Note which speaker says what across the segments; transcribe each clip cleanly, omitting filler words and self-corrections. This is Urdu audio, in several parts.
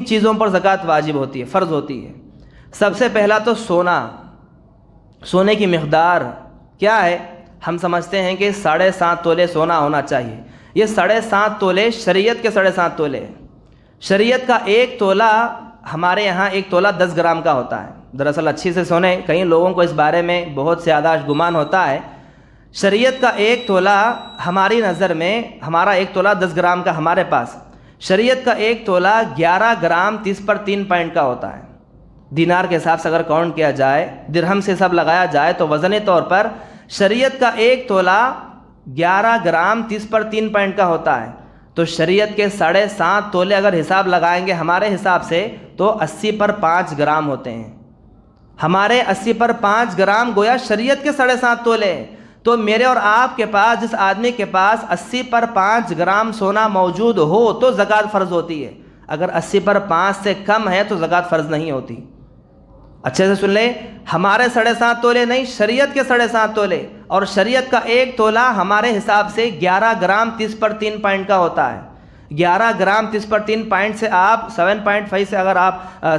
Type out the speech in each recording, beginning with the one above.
Speaker 1: چیزوں پر زکوٰۃ واجب ہوتی ہے، فرض ہوتی ہے۔ سب سے پہلا تو سونے کی مقدار کیا ہے؟ ہم سمجھتے ہیں کہ 7.5 تولے سونا ہونا چاہیے۔ یہ 7.5 تولے شریعت کے 7.5 تولے ہیں۔ شریعت کا 1 تولہ، ہمارے یہاں 1 تولہ 10 گرام کا ہوتا ہے۔ دراصل اچھی سے سنیں، کئی لوگوں کو اس بارے میں بہت زیادہ گمان ہوتا ہے۔ شریعت کا 1 تولہ ہماری نظر میں، ہمارا 1 تولہ 10 گرام کا ہمارے پاس، شریعت کا 1 تولہ 11 گرام 30/3 پوائنٹ کا ہوتا ہے۔ دینار کے حساب سے اگر کاؤنٹ کیا جائے، درہم سے سب لگایا جائے تو وزنی طور پر شریعت کا 1 تولہ 11 گرام 30/3 پوائنٹ کا ہوتا ہے۔ تو شریعت کے 7.5 تولے اگر حساب لگائیں گے ہمارے حساب سے تو 80/5 گرام ہوتے ہیں۔ ہمارے 80/5 گرام گویا شریعت کے 7.5 تولے۔ تو میرے اور آپ کے پاس، جس آدمی کے پاس 80/5 گرام سونا موجود ہو تو زکوٰۃ فرض ہوتی ہے۔ اگر 80/5 سے کم ہے تو زکوٰۃ فرض نہیں ہوتی۔ اچھے سے سن لیں، ہمارے 7.5 تولے نہیں، شریعت کے 7.5 تولے، اور شریعت کا 1 تولہ ہمارے حساب سے 11 گرام 30/3 پوائنٹ کا ہوتا ہے۔ 11 گرام 30/3 پوائنٹ سے آپ 7.5 سے اگر آپ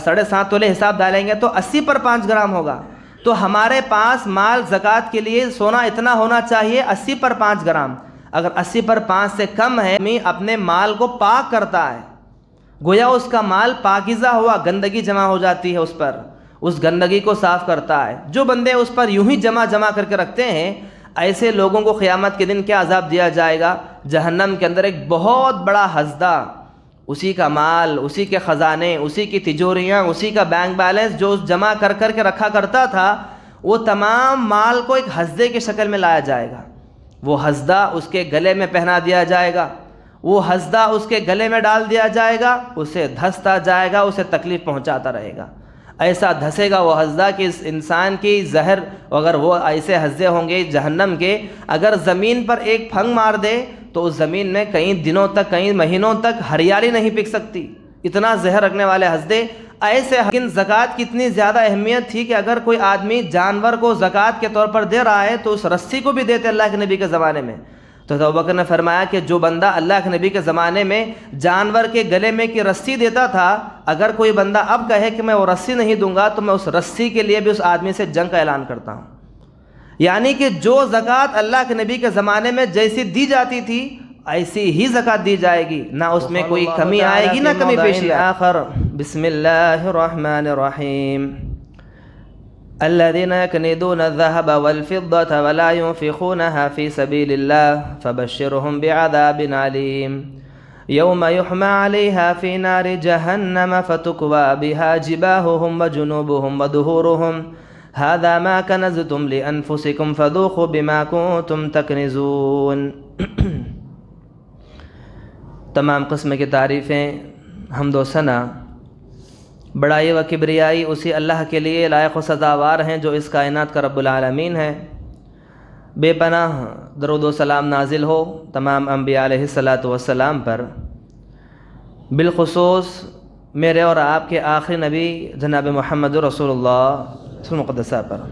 Speaker 1: 7.5 تولے حساب ڈالیں گے تو 80/5 گرام ہوگا۔ تو ہمارے پاس مال زکوٰۃ کے لیے سونا اتنا ہونا چاہیے 80/5 گرام۔ اگر 80/5 سے کم ہے، آدمی اپنے مال کو پاک کرتا ہے، گویا اس کا مال پاکیزہ ہوا، گندگی جمع ہو جاتی ہے اس پر، اس گندگی کو صاف کرتا ہے۔ جو بندے اس پر یوں ہی جمع کر کے رکھتے ہیں، ایسے لوگوں کو قیامت کے دن کیا عذاب دیا جائے گا؟ جہنم کے اندر ایک بہت بڑا ہسدہ، اسی کا مال، اسی کے خزانے، اسی کی تجوریاں، اسی کا بینک بیلنس جو جمع کر کے رکھا کرتا تھا، وہ تمام مال کو ایک ہسدے کی شکل میں لایا جائے گا۔ وہ ہسدہ اس کے گلے میں پہنا دیا جائے گا، وہ ہسدہ اس کے گلے میں ڈال دیا جائے گا، اسے دھستا جائے گا، اسے تکلیف پہنچاتا رہے گا۔ ایسا دھسے گا وہ ہسدہ کہ اس انسان کی زہر، اگر وہ ایسے ہسدے ہوں گے جہنم کے، اگر زمین پر ایک پھنگ مار دے تو اس زمین میں کئی دنوں تک، کئی مہینوں تک ہریالی نہیں پک سکتی، اتنا زہر رکھنے والے ہسدے ایسے۔ لیکن زکوٰۃ کی اتنی زیادہ اہمیت تھی کہ اگر کوئی آدمی جانور کو زکوٰۃ کے طور پر دے رہا ہے تو اس رسی کو بھی دیتے اللہ کے نبی کے زمانے میں۔ تو ابوبکر نے فرمایا کہ جو بندہ اللہ کے نبی کے زمانے میں جانور کے گلے میں کی رسی دیتا تھا، اگر کوئی بندہ اب کہے کہ میں وہ رسی نہیں دوں گا تو میں اس رسی کے لیے بھی اس آدمی سے جنگ کا اعلان کرتا ہوں۔ یعنی کہ جو زکوٰۃ اللہ کے نبی کے زمانے میں جیسی دی جاتی تھی ایسی ہی زکوٰۃ دی جائے گی، نہ اس میں کوئی کمی آئے گی نہ کمی پیشی آخر۔ بسم اللہ الرحمن الرحیم۔ الذين يكنزون الذهب والفضة ولا ينفقونها في سبيل الله فبشرهم بعذاب أليم يوم يحمى عليها في نار جهنم فتكوى بها جباههم وجنوبهم وظهورهم هذا ما كنزتم لأنفسكم فذوقوا بما كنتم تكنزون۔ تمام قسم کی تعریفیں، حمد و ثنا، بڑائی و کبریائی اسی اللہ کے لیے لائق و سزاوار ہیں جو اس کائنات کا رب العالمین ہے۔ بے پناہ درود و سلام نازل ہو تمام انبیاء علیہ الصلاۃ والسلام پر، بالخصوص میرے اور آپ کے آخری نبی جناب محمد رسول اللہ صلی اللہ علیہ وسلم پر،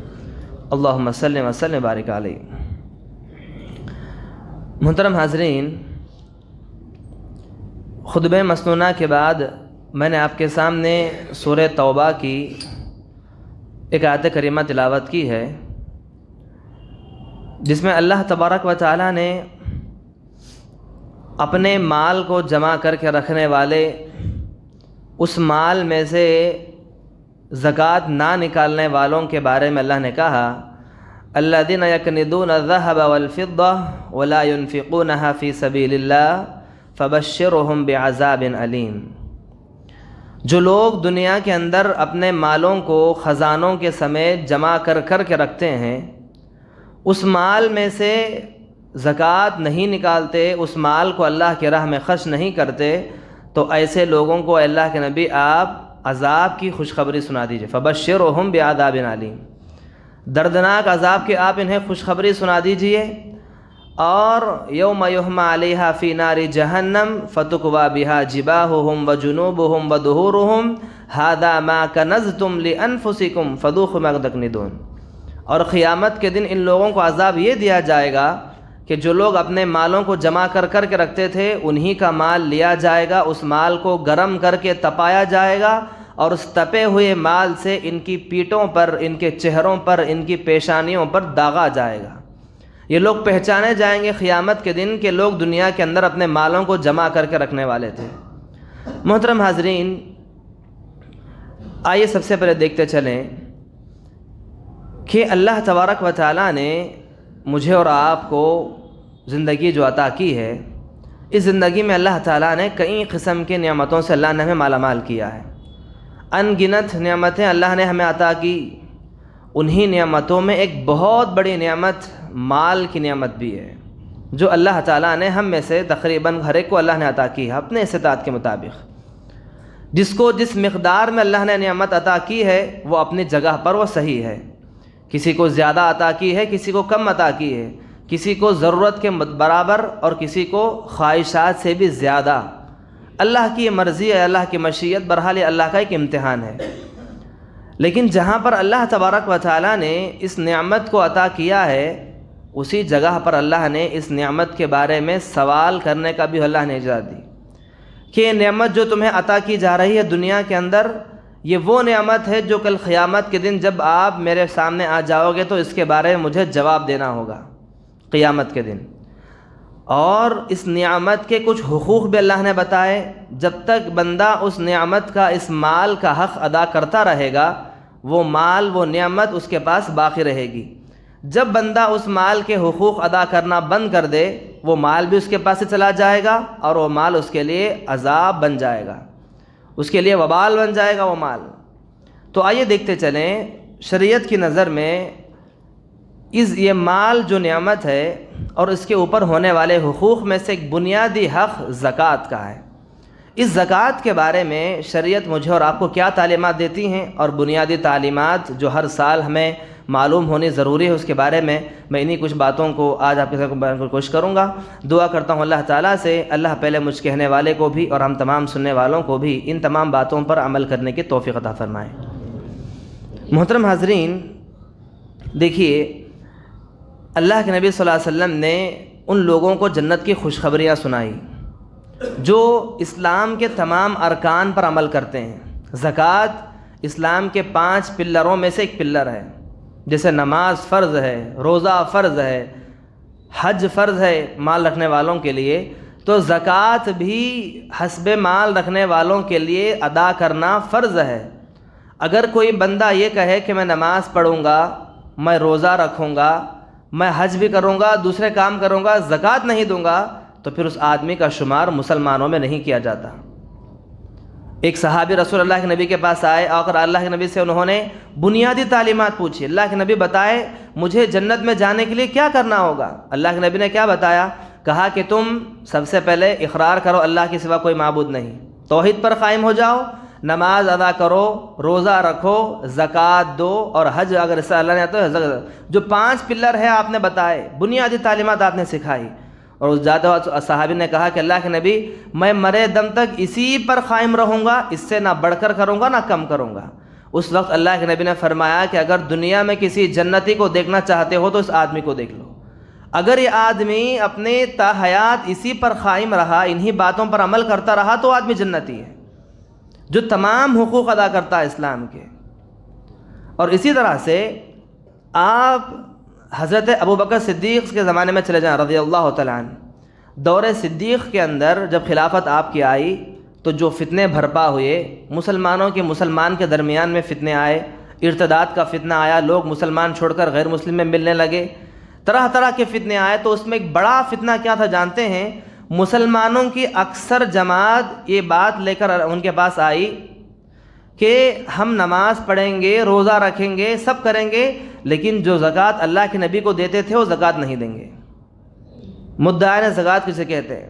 Speaker 1: اللہم صلی وسلم بارک علیہ۔ محترم حاضرین، خطبہ مسنونہ کے بعد میں نے آپ کے سامنے سورہ توبہ کی ایک آیت کریمہ تلاوت کی ہے، جس میں اللہ تبارک و تعالیٰ نے اپنے مال کو جمع کر کے رکھنے والے اس مال میں سے زکوٰۃ نہ نکالنے والوں کے بارے میں اللہ نے کہا، الذین یکنزون الذہب والفضہ ولا ينفقونها فی سبیل اللہ فبشرهم بعذاب علیم۔ جو لوگ دنیا کے اندر اپنے مالوں کو خزانوں کے سمیت جمع کر کے رکھتے ہیں، اس مال میں سے زکوٰۃ نہیں نکالتے، اس مال کو اللہ کی راہ میں خرچ نہیں کرتے، تو ایسے لوگوں کو اللہ کے نبی آپ عذاب کی خوشخبری سنا دیجیے، فبشرهم بعذاب علیم، دردناک عذاب کی آپ انہیں خوشخبری سنا دیجیے۔ اور یوم یحمى علیہا فی نار جہنم فتکوی بہا جباہہم وجنوبہم وظہورہم ھذا ما کنزتم لانفسکم فذوقوا ما تکنزون۔ اور قیامت کے دن ان لوگوں کو عذاب یہ دیا جائے گا کہ جو لوگ اپنے مالوں کو جمع کر کر کے رکھتے تھے انہی کا مال لیا جائے گا، اس مال کو گرم کر کے تپایا جائے گا، اور اس تپے ہوئے مال سے ان کی پیٹھوں پر، ان کے چہروں پر، ان کی پیشانیوں پر داغا جائے گا۔ یہ لوگ پہچانے جائیں گے قیامت کے دن کہ لوگ دنیا کے اندر اپنے مالوں کو جمع کر کے رکھنے والے تھے۔ محترم حاضرین، آئیے سب سے پہلے دیکھتے چلیں کہ اللہ تبارک و تعالیٰ نے مجھے اور آپ کو زندگی جو عطا کی ہے، اس زندگی میں اللہ تعالیٰ نے کئی قسم کی نعمتوں سے اللہ نے ہمیں مالا مال کیا ہے۔ ان گنت نعمتیں اللہ نے ہمیں عطا کی، انہی نعمتوں میں ایک بہت بڑی نعمت مال کی نعمت بھی ہے، جو اللہ تعالیٰ نے ہم میں سے تقریباً ہر ایک کو اللہ نے عطا کی ہے اپنے استطاعت کے مطابق۔ جس کو جس مقدار میں اللہ نے نعمت عطا کی ہے وہ اپنی جگہ پر وہ صحیح ہے۔ کسی کو زیادہ عطا کی ہے، کسی کو کم عطا کی ہے، کسی کو ضرورت کے برابر اور کسی کو خواہشات سے بھی زیادہ۔ اللہ کی یہ مرضی ہے، اللہ کی مشیت، بہرحال اللہ کا ایک امتحان ہے۔ لیکن جہاں پر اللہ تبارک و تعالیٰ نے اس نعمت کو عطا کیا ہے، اسی جگہ پر اللہ نے اس نعمت کے بارے میں سوال کرنے کا بھی اللہ نے اجازت دی کہ یہ نعمت جو تمہیں عطا کی جا رہی ہے دنیا کے اندر، یہ وہ نعمت ہے جو کل قیامت کے دن جب آپ میرے سامنے آ جاؤ گے تو اس کے بارے میں مجھے جواب دینا ہوگا قیامت کے دن۔ اور اس نعمت کے کچھ حقوق بھی اللہ نے بتائے۔ جب تک بندہ اس نعمت کا، اس مال کا حق ادا کرتا رہے گا، وہ مال، وہ نعمت اس کے پاس باقی رہے گی۔ جب بندہ اس مال کے حقوق ادا کرنا بند کر دے، وہ مال بھی اس کے پاس سے چلا جائے گا اور وہ مال اس کے لیے عذاب بن جائے گا، اس کے لیے وبال بن جائے گا وہ مال۔ تو آئیے دیکھتے چلیں شریعت کی نظر میں یہ مال جو نعمت ہے اور اس کے اوپر ہونے والے حقوق میں سے ایک بنیادی حق زکوٰۃ کا ہے۔ اس زکوٰۃ کے بارے میں شریعت مجھے اور آپ کو کیا تعلیمات دیتی ہیں، اور بنیادی تعلیمات جو ہر سال ہمیں معلوم ہونی ضروری ہے، اس کے بارے میں انہی کچھ باتوں کو آج آپ کے ساتھ بیان کرنے کی کوشش کروں گا۔ دعا کرتا ہوں اللہ تعالیٰ سے اللہ پہلے مجھ کہنے والے کو بھی اور ہم تمام سننے والوں کو بھی ان تمام باتوں پر عمل کرنے کی توفیق عطا فرمائے۔ محترم حاضرین، دیکھیے اللہ کے نبی صلی اللہ علیہ وسلم نے ان لوگوں کو جنت کی خوشخبریاں سنائی جو اسلام کے تمام ارکان پر عمل کرتے ہیں۔ زکوٰۃ اسلام کے 5 پلروں میں سے ایک پلر ہے۔ جیسے نماز فرض ہے، روزہ فرض ہے، حج فرض ہے مال رکھنے والوں کے لیے، تو زکوٰۃ بھی حسب مال رکھنے والوں کے لیے ادا کرنا فرض ہے۔ اگر کوئی بندہ یہ کہے کہ میں نماز پڑھوں گا، میں روزہ رکھوں گا، میں حج بھی کروں گا، دوسرے کام کروں گا، زکوٰۃ نہیں دوں گا، تو پھر اس آدمی کا شمار مسلمانوں میں نہیں کیا جاتا۔ ایک صحابی رسول اللہ کے نبی کے پاس آئے اور اللہ کے نبی سے انہوں نے بنیادی تعلیمات پوچھی۔ اللہ کے نبی بتائے مجھے جنت میں جانے کے لیے کیا کرنا ہوگا؟ اللہ کے نبی نے کیا بتایا؟ کہا کہ تم سب سے پہلے اقرار کرو اللہ کے سوا کوئی معبود نہیں، توحید پر قائم ہو جاؤ، نماز ادا کرو، روزہ رکھو، زکوٰۃ دو، اور حج اگر اس اللہ نے تو جو 5 پلر ہے آپ نے بتائے، بنیادی تعلیمات آپ نے سکھائی۔ اور اس جاتے ہوئے صحابی نے کہا کہ اللہ کے نبی میں مرے دم تک اسی پر قائم رہوں گا، اس سے نہ بڑھ کر کروں گا نہ کم کروں گا۔ اس وقت اللہ کے نبی نے فرمایا کہ اگر دنیا میں کسی جنتی کو دیکھنا چاہتے ہو تو اس آدمی کو دیکھ لو۔ اگر یہ آدمی اپنے تا حیات اسی پر قائم رہا، انہی باتوں پر عمل کرتا رہا، تو آدمی جنتی ہے جو تمام حقوق ادا کرتا ہے اسلام کے۔ اور اسی طرح سے آپ حضرت ابوبکر صدیق کے زمانے میں چلے جائیں رضی اللہ تعالیٰ عنہ، دور صدیق کے اندر جب خلافت آپ کی آئی تو جو فتنے بھرپا ہوئے، مسلمان کے درمیان میں فتنے آئے، ارتداد کا فتنہ آیا، لوگ مسلمان چھوڑ کر غیر مسلم میں ملنے لگے، طرح طرح کے فتنے آئے۔ تو اس میں ایک بڑا فتنہ کیا تھا جانتے ہیں؟ مسلمانوں کی اکثر جماعت یہ بات لے کر ان کے پاس آئی کہ ہم نماز پڑھیں گے، روزہ رکھیں گے، سب کریں گے، لیکن جو زکوٰۃ اللہ کے نبی کو دیتے تھے وہ زکوٰۃ نہیں دیں گے۔ مدعین زکوٰۃ کسے کہتے ہیں؟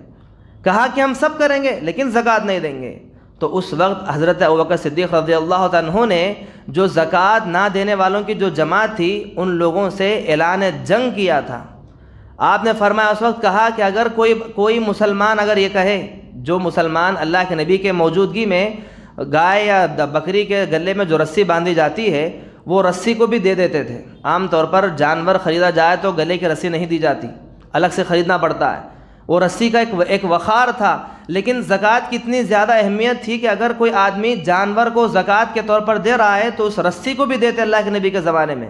Speaker 1: کہا کہ ہم سب کریں گے لیکن زکوٰۃ نہیں دیں گے۔ تو اس وقت حضرت ابوبکر صدیق رضی اللہ تعالیٰ عنہ نے جو زکوٰۃ نہ دینے والوں کی جو جماعت تھی ان لوگوں سے اعلان جنگ کیا تھا۔ آپ نے فرمایا، اس وقت کہا کہ اگر کوئی مسلمان اگر یہ کہے، جو مسلمان اللہ کے نبی کے موجودگی میں گائے یا بکری کے گلے میں جو رسی باندھی جاتی ہے وہ رسی کو بھی دے دیتے تھے۔ عام طور پر جانور خریدا جائے تو گلے کی رسی نہیں دی جاتی، الگ سے خریدنا پڑتا ہے. وہ رسی کا ایک وقار تھا. لیکن زکوٰۃ کی اتنی زیادہ اہمیت تھی کہ اگر کوئی آدمی جانور کو زکوٰۃ کے طور پر دے رہا ہے تو اس رسی کو بھی دیتے اللہ کے نبی کے زمانے میں.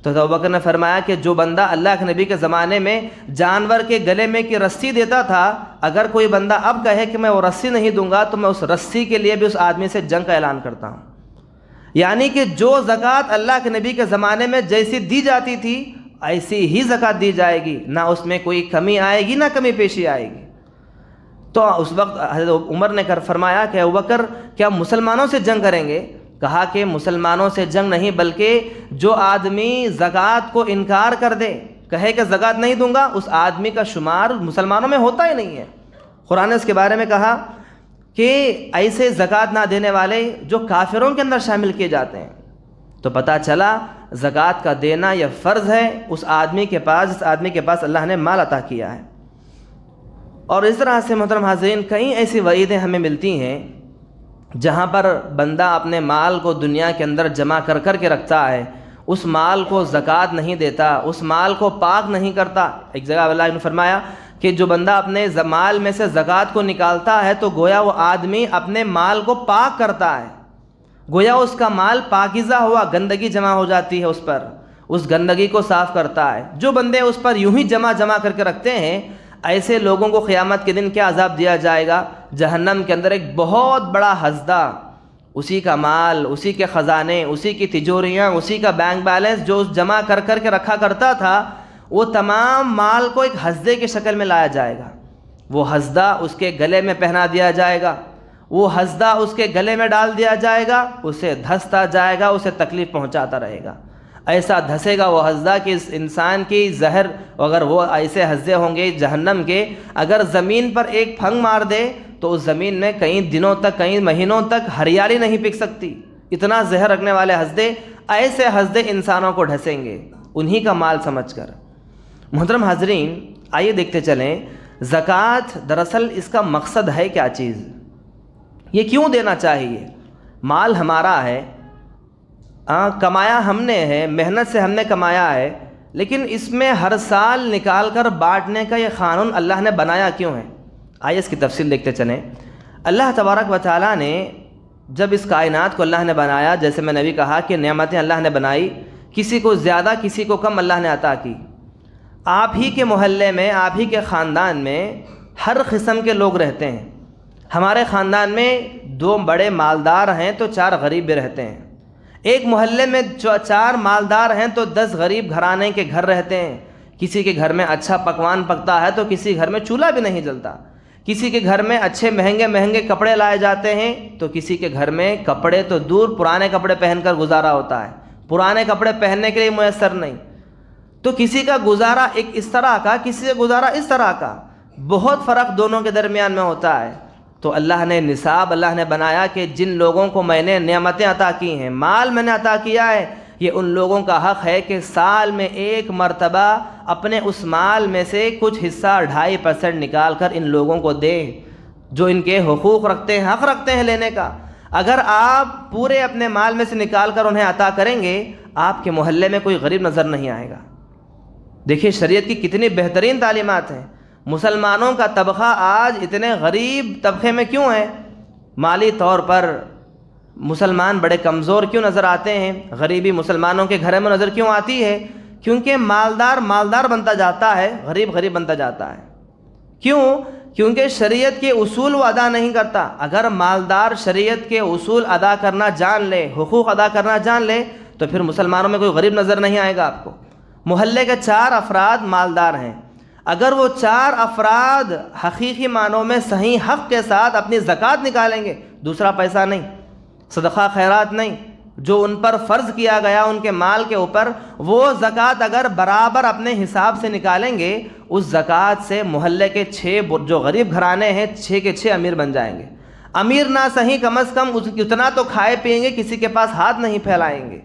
Speaker 1: تو ابوبکر نے فرمایا کہ جو بندہ اللہ کے نبی کے زمانے میں جانور کے گلے میں کی رسی دیتا تھا، اگر کوئی بندہ اب کہے کہ میں وہ رسی نہیں دوں گا تو میں اس رسی کے لیے بھی اس آدمی سے جنگ کا اعلان کرتا ہوں. یعنی کہ جو زکوٰۃ اللہ کے نبی کے زمانے میں جیسی دی جاتی تھی ایسی ہی زکوٰۃ دی جائے گی، نہ اس میں کوئی کمی آئے گی نہ کمی پیشی آئے گی. تو اس وقت حضرت عمر نے فرمایا کہ ابوبکر کیا مسلمانوں سے جنگ کریں گے؟ کہا کہ مسلمانوں سے جنگ نہیں، بلکہ جو آدمی زکوٰۃ کو انکار کر دے، کہے کہ زکوٰۃ نہیں دوں گا، اس آدمی کا شمار مسلمانوں میں ہوتا ہی نہیں ہے. قرآن نے اس کے بارے میں کہا کہ ایسے زکوٰۃ نہ دینے والے جو کافروں کے اندر شامل کیے جاتے ہیں. تو پتہ چلا زکوٰۃ کا دینا یہ فرض ہے اس آدمی کے پاس جس آدمی کے پاس اللہ نے مال عطا کیا ہے. اور اس طرح سے محترم حاضرین کئی ایسی وعیدیں ہمیں ملتی ہیں جہاں پر بندہ اپنے مال کو دنیا کے اندر جمع کر کر کے رکھتا ہے، اس مال کو زکوٰۃ نہیں دیتا، اس مال کو پاک نہیں کرتا. ایک جگہ اللہ نے فرمایا کہ جو بندہ اپنے مال میں سے زکوٰۃ کو نکالتا ہے تو گویا وہ آدمی اپنے مال کو پاک کرتا ہے، گویا اس کا مال پاکیزہ ہوا، گندگی جمع ہو جاتی ہے اس پر، اس گندگی کو صاف کرتا ہے. جو بندے اس پر یوں ہی جمع کر کے رکھتے ہیں، ایسے لوگوں کو قیامت کے دن کیا عذاب دیا جائے گا؟ جہنم کے اندر ایک بہت بڑا ہسدہ، اسی کا مال، اسی کے خزانے، اسی کی تجوریاں، اسی کا بینک بیلنس جو جمع کر کے رکھا کرتا تھا، وہ تمام مال کو ایک ہسدے کی شکل میں لایا جائے گا. وہ ہسدہ اس کے گلے میں پہنا دیا جائے گا، وہ ہسدہ اس کے گلے میں ڈال دیا جائے گا، اسے دھستا جائے گا، اسے تکلیف پہنچاتا رہے گا. ایسا دھسے گا وہ ہسدہ کہ اس انسان کی زہر، اگر وہ ایسے ہسدے ہوں گے جہنم کے، اگر زمین پر ایک پھنگ مار دے تو اس زمین میں کئی دنوں تک، کئی مہینوں تک ہریالی نہیں پک سکتی. اتنا زہر رکھنے والے ہسدے، ایسے ہسدے انسانوں کو ڈھسیں گے انہی کا مال سمجھ کر. محترم حاضرین آئیے دیکھتے چلیں زکوٰۃ دراصل اس کا مقصد ہے کیا چیز، یہ کیوں دینا چاہیے؟ مال ہمارا ہے، کمایا ہم نے ہے، محنت سے ہم نے کمایا ہے، لیکن اس میں ہر سال نکال کر بانٹنے کا یہ قانون اللہ نے بنایا کیوں ہے؟ آئیے اس کی تفصیل دیکھتے چلیں. اللہ تبارک و تعالیٰ نے جب اس کائنات کو اللہ نے بنایا، جیسے میں نے بھی کہا کہ نعمتیں اللہ نے بنائی، کسی کو زیادہ کسی کو کم اللہ نے عطا کی. آپ ہی کے محلے میں، آپ ہی کے خاندان میں ہر قسم کے لوگ رہتے ہیں. ہمارے خاندان میں 2 بڑے مالدار ہیں تو 4 غریب بھی رہتے ہیں. ایک محلے میں 4 مالدار ہیں تو 10 غریب گھرانے کے گھر رہتے ہیں. کسی کے گھر میں اچھا پکوان پکتا ہے تو کسی گھر میں چولہا بھی نہیں جلتا. کسی کے گھر میں اچھے مہنگے کپڑے لائے جاتے ہیں تو کسی کے گھر میں کپڑے تو دور، پرانے کپڑے پہن کر گزارا ہوتا ہے، پرانے کپڑے پہننے کے لیے میسر نہیں. تو کسی کا گزارا ایک اس طرح کا، کسی کا گزارا اس طرح کا، بہت فرق دونوں کے درمیان میں ہوتا ہے. تو اللہ نے نصاب اللہ نے بنایا کہ جن لوگوں کو میں نے نعمتیں عطا کی ہیں، مال میں نے عطا کیا ہے، یہ ان لوگوں کا حق ہے کہ سال میں 1 مرتبہ اپنے اس مال میں سے کچھ حصہ 2.5% نکال کر ان لوگوں کو دیں جو ان کے حقوق رکھتے ہیں، حق رکھتے ہیں لینے کا. اگر آپ پورے اپنے مال میں سے نکال کر انہیں عطا کریں گے، آپ کے محلے میں کوئی غریب نظر نہیں آئے گا. دیکھیے شریعت کی کتنی بہترین تعلیمات ہیں. مسلمانوں کا طبقہ آج اتنے غریب طبقے میں کیوں ہے؟ مالی طور پر مسلمان بڑے کمزور کیوں نظر آتے ہیں؟ غریبی مسلمانوں کے گھر میں نظر کیوں آتی ہے؟ کیونکہ مالدار بنتا جاتا ہے، غریب بنتا جاتا ہے. کیوں؟ کیونکہ شریعت کے اصول وہ ادا نہیں کرتا. اگر مالدار شریعت کے اصول ادا کرنا جان لے، حقوق ادا کرنا جان لے، تو پھر مسلمانوں میں کوئی غریب نظر نہیں آئے گا آپ کو. محلے کے 4 افراد مالدار ہیں، اگر وہ 4 افراد حقیقی معنوں میں صحیح حق کے ساتھ اپنی زکوٰۃ نکالیں گے، دوسرا پیسہ نہیں، صدقہ خیرات نہیں، جو ان پر فرض کیا گیا ان کے مال کے اوپر، وہ زکوٰۃ اگر برابر اپنے حساب سے نکالیں گے، اس زکوٰۃ سے محلے کے 6 جو غریب گھرانے ہیں 6 کے 6 امیر بن جائیں گے. امیر نہ صحیح کم از کم اتنا تو کھائے پئیں گے، کسی کے پاس ہاتھ نہیں پھیلائیں گے.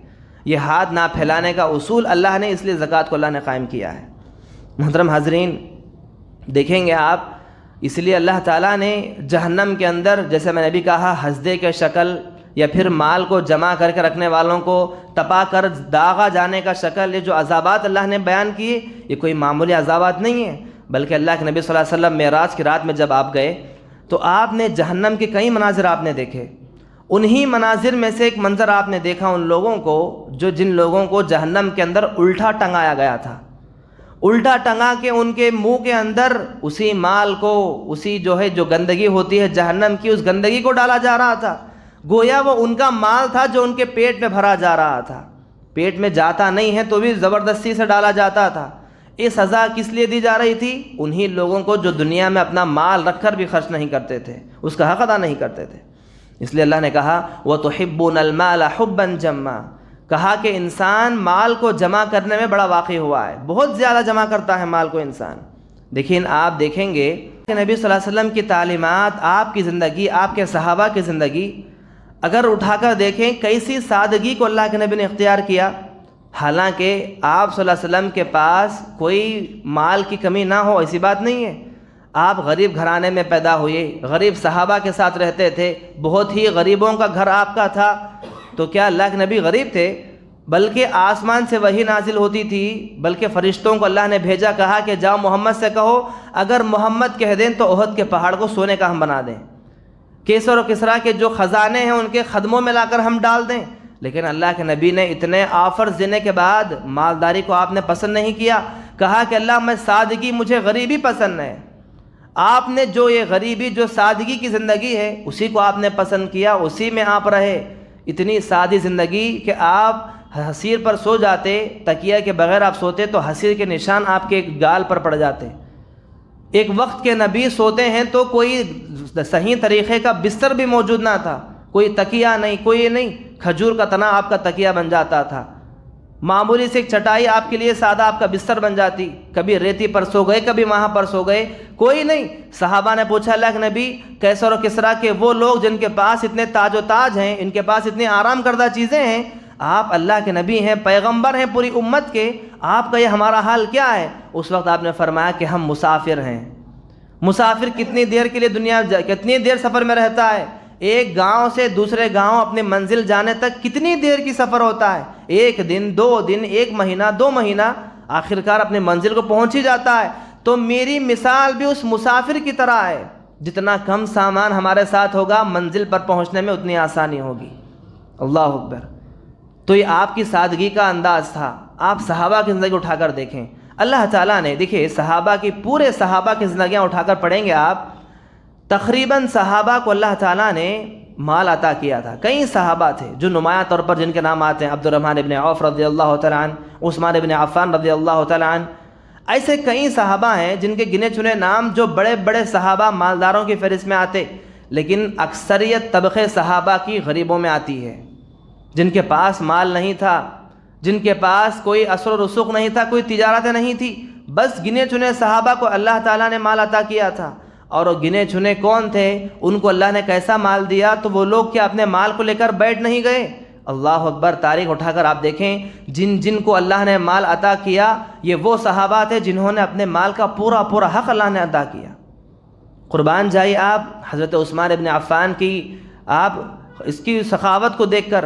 Speaker 1: یہ ہاتھ نہ پھیلانے کا اصول اللہ نے، اس لیے زکوٰۃ کو اللہ نے قائم کیا ہے. محترم حاضرین دیکھیں گے آپ، اس لیے اللہ تعالیٰ نے جہنم کے اندر، جیسے میں نے بھی کہا، ہسدے کے شکل یا پھر مال کو جمع کر کے رکھنے والوں کو تپا کر داغا جانے کا شکل، یہ جو عذابات اللہ نے بیان کیے، یہ کوئی معمولی عذابات نہیں ہیں، بلکہ اللہ کے نبی صلی اللہ علیہ وسلم معراج کی رات میں جب آپ گئے تو آپ نے جہنم کے کئی مناظر آپ نے دیکھے. انہی مناظر میں سے ایک منظر آپ نے دیکھا ان لوگوں کو جن لوگوں کو جہنم کے اندر الٹا ٹنگایا گیا تھا. الٹا ٹنگا کے ان کے منہ کے اندر اسی مال کو، اسی جو گندگی ہوتی ہے جہنم کی، اس گندگی کو ڈالا جا رہا تھا. گویا وہ ان کا مال تھا جو ان کے پیٹ میں بھرا جا رہا تھا. پیٹ میں جاتا نہیں ہے تو بھی زبردستی سے ڈالا جاتا تھا. یہ سزا کس لیے دی جا رہی تھی؟ انہی لوگوں کو جو دنیا میں اپنا مال رکھ کر بھی خرچ نہیں کرتے تھے، اس کا حق ادا نہیں کرتے تھے. اس لیے اللہ نے کہا وَتُحِبُّونَ الْمَالَ حُبًّا جَمًّا، کہا کہ انسان مال کو جمع کرنے میں بڑا واقع ہوا ہے، بہت زیادہ جمع کرتا ہے مال کو انسان. لیکن آپ دیکھیں گے کہ نبی صلی اللہ علیہ وسلم کی تعلیمات، آپ کی زندگی، آپ کے صحابہ کی زندگی اگر اٹھا کر دیکھیں کیسی سادگی کو اللہ کے نبی نے اختیار کیا. حالانکہ آپ صلی اللہ علیہ وسلم کے پاس کوئی مال کی کمی نہ ہو، ایسی بات نہیں ہے. آپ غریب گھرانے میں پیدا ہوئے، غریب صحابہ کے ساتھ رہتے تھے، بہت ہی غریبوں کا گھر آپ کا تھا. تو کیا اللہ کے نبی غریب تھے؟ بلکہ آسمان سے وحی نازل ہوتی تھی، بلکہ فرشتوں کو اللہ نے بھیجا، کہا کہ جاؤ محمد سے کہو اگر محمد کہہ دیں تو احد کے پہاڑ کو سونے کا ہم بنا دیں، کیسر و کسریٰ کے جو خزانے ہیں ان کے خدموں میں لا کر ہم ڈال دیں. لیکن اللہ کے نبی نے اتنے آفرز دینے کے بعد مالداری کو آپ نے پسند نہیں کیا. کہا کہ اللہ میں سادگی، مجھے غریبی پسند ہے. آپ نے جو یہ غریبی، جو سادگی کی زندگی ہے، اسی کو آپ نے پسند کیا، اسی میں آپ رہے. اتنی سادی زندگی کہ آپ حصیر پر سو جاتے، تکیہ کے بغیر آپ سوتے تو حصیر کے نشان آپ کے گال پر پڑ جاتے. ایک وقت کے نبی سوتے ہیں تو کوئی صحیح طریقے کا بستر بھی موجود نہ تھا، کوئی تکیہ نہیں، کوئی نہیں، کھجور کا تنا آپ کا تکیہ بن جاتا تھا. معمولی سے ایک چٹائی آپ کے لیے سادہ آپ کا بستر بن جاتی. کبھی ریتی پر سو گئے، کبھی وہاں پر سو گئے، کوئی نہیں. صحابہ نے پوچھا اللہ کے نبی کیسر و کسریٰ کے وہ لوگ جن کے پاس اتنے تاج و تاج ہیں، ان کے پاس اتنی آرام کردہ چیزیں ہیں، آپ اللہ کے نبی ہیں، پیغمبر ہیں پوری امت کے، آپ کا یہ ہمارا حال کیا ہے؟ اس وقت آپ نے فرمایا کہ ہم مسافر ہیں. مسافر کتنی دیر کے لیے کتنی دیر سفر میں رہتا ہے؟ ایک گاؤں سے دوسرے گاؤں اپنے منزل جانے تک کتنی دیر کی سفر ہوتا ہے؟ 1 دن، 2 دن، 1 مہینہ، 2 مہینہ، آخرکار اپنے منزل کو پہنچ ہی جاتا ہے. تو میری مثال بھی اس مسافر کی طرح ہے. جتنا کم سامان ہمارے ساتھ ہوگا منزل پر پہنچنے میں اتنی آسانی ہوگی. اللہ اکبر. تو یہ آپ کی سادگی کا انداز تھا. آپ صحابہ کی زندگی اٹھا کر دیکھیں. اللہ تعالیٰ نے دیکھیں صحابہ کی، پورے صحابہ کی زندگیاں اٹھا کر پڑھیں گے آپ، تقریباً صحابہ کو اللہ تعالیٰ نے مال عطا کیا تھا. کئی صحابہ تھے جو نمایاں طور پر جن کے نام آتے ہیں، عبد الرحمن ابن عوف رضی اللہ تعالیٰ عنہ، عثمان ابن عفان رضی اللہ تعالیٰ عنہ. ایسے کئی صحابہ ہیں جن کے گنے چنے نام، جو بڑے بڑے صحابہ مالداروں کی فہرست میں آتے، لیکن اکثریت طبقے صحابہ کی غریبوں میں آتی ہے، جن کے پاس مال نہیں تھا، جن کے پاس کوئی اثر و رسوخ نہیں تھا، کوئی تجارت نہیں تھی. بس گنے چنے صحابہ کو اللہ تعالیٰ نے مال عطا کیا تھا. اور وہ گنے چنے کون تھے؟ ان کو اللہ نے کیسا مال دیا؟ تو وہ لوگ کیا اپنے مال کو لے کر بیٹھ نہیں گئے؟ اللہ اکبر. تاریخ اٹھا کر آپ دیکھیں، جن کو اللہ نے مال عطا کیا، یہ وہ صحابہ تھے جنہوں نے اپنے مال کا پورا حق اللہ نے ادا کیا. قربان جائیے آپ حضرت عثمان ابن عفان کی، آپ اس کی سخاوت کو دیکھ کر.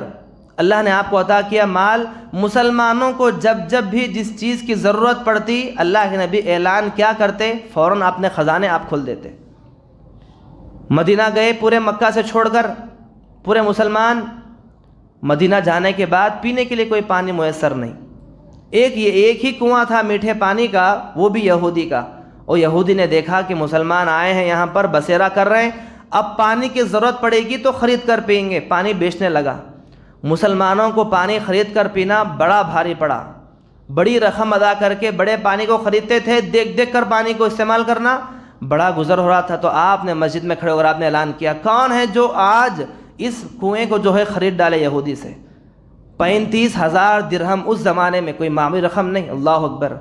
Speaker 1: اللہ نے آپ کو عطا کیا مال. مسلمانوں کو جب بھی جس چیز کی ضرورت پڑتی، اللہ کے نبی اعلان کیا کرتے؟ فوراً اپنے خزانے آپ کھول دیتے. مدینہ گئے پورے مکہ سے چھوڑ کر، پورے مسلمان مدینہ جانے کے بعد پینے کے لیے کوئی پانی میسر نہیں. ایک ہی کنواں تھا میٹھے پانی کا، وہ بھی یہودی کا. اور یہودی نے دیکھا کہ مسلمان آئے ہیں یہاں پر بسیرا کر رہے ہیں، اب پانی کی ضرورت پڑے گی تو خرید کر پئیں گے. پانی بیچنے لگا. مسلمانوں کو پانی خرید کر پینا بڑا بھاری پڑا. بڑی رقم ادا کر کے بڑے پانی کو خریدتے تھے، دیکھ کر پانی کو استعمال کرنا بڑا گزر ہو رہا تھا. تو آپ نے مسجد میں کھڑے ہو کر آپ نے اعلان کیا، کون ہے جو آج اس کنویں کو خرید ڈالے یہودی سے؟ 35,000 درہم. اس زمانے میں کوئی معمولی رقم نہیں. اللہ اکبر.